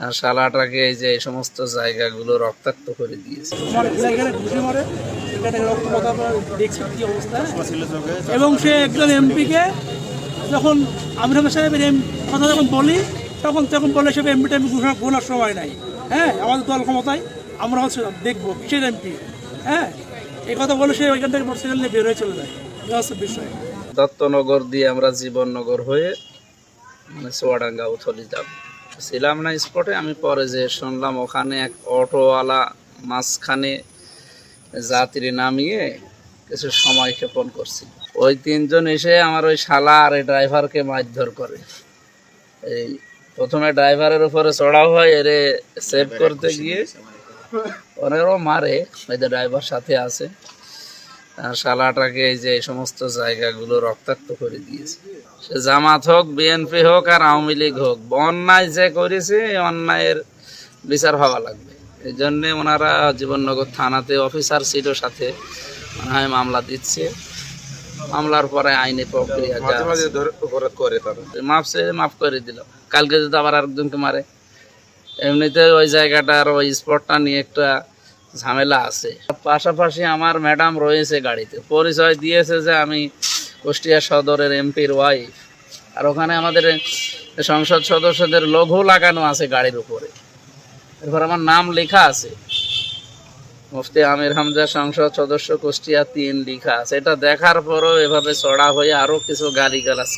আর শালাটাকে এই যে এই সমস্ত জায়গাগুলো রক্তাক্ত করে দিয়েছে। এবং সে একজন এমপিকে যখন আমির আহমেদ সাহেবের কথা যখন বলি তখন বলে সে এমপিটা আমি ঘোষণার সময় নাই। হ্যাঁ, আমাদের দল ক্ষমতায়, আমরা হচ্ছে দেখবো কিসের এমপি। হ্যাঁ, এই কথা বলে সে ওইখান থেকে মোটরসাইকেল নিয়ে বের হয়ে চলে যায়। এটা হচ্ছে বিষয়। দত্তনগর দিয়ে আমরা জীবননগর হয়ে মানে চুয়াডাঙ্গা উথলি যাব ছিলাম না স্পটে। আমি পরে যে শুনলাম ওখানে এক অটোওয়ালা মাঝখানে যাত্রী নামিয়ে কিছু সময় ক্ষেপণ করছিল। ওই তিনজন এসে আমার ওই শালা আর এই ড্রাইভারকে মারধর করে। এই প্রথমে ড্রাইভারের উপরে চড়াও হয়, এরে সেভ করতে গিয়ে ওনারও মারে, ওই যে ড্রাইভার সাথে আছে। আর শালাটাকে এই যে এই সমস্ত জায়গাগুলো রক্তাক্ত করে দিয়েছে। সে জামাত হোক, বিএনপি হোক আর আওয়ামী লীগ হোক, অন্যায় যে করেছে এই অন্যায়ের বিচার হওয়া লাগবে। এই জন্যে ওনারা জীবননগর থানাতে অফিসার সিটও সাথে মনে হয় মামলা দিচ্ছে। মামলার পরে আইনি প্রক্রিয়া মাফ করে দিল। কালকে যদি আবার আরেকজনকে মারে, এমনিতে ওই জায়গাটার ওই স্পটটা নিয়ে একটা ঝামেলা আছে। পাশাপাশি আমার ম্যাডাম রয়েছে গাড়িতে, পরিচয় দিয়েছে যে আমি কুষ্টিয়া সদরের এমপির ওয়াইফ। আর ওখানে আমাদের সংসদ সদস্যদের লোগো লাগানো আছে গাড়ির উপরে, এরপর আমার নাম লেখা আছে, মুফতি আমির হামজা সংসদ সদস্য কুষ্টিয়া 3 লেখা আছে। এটা দেখার পরও এভাবে চড়া হয়ে আরো কিছু গালিগালাজ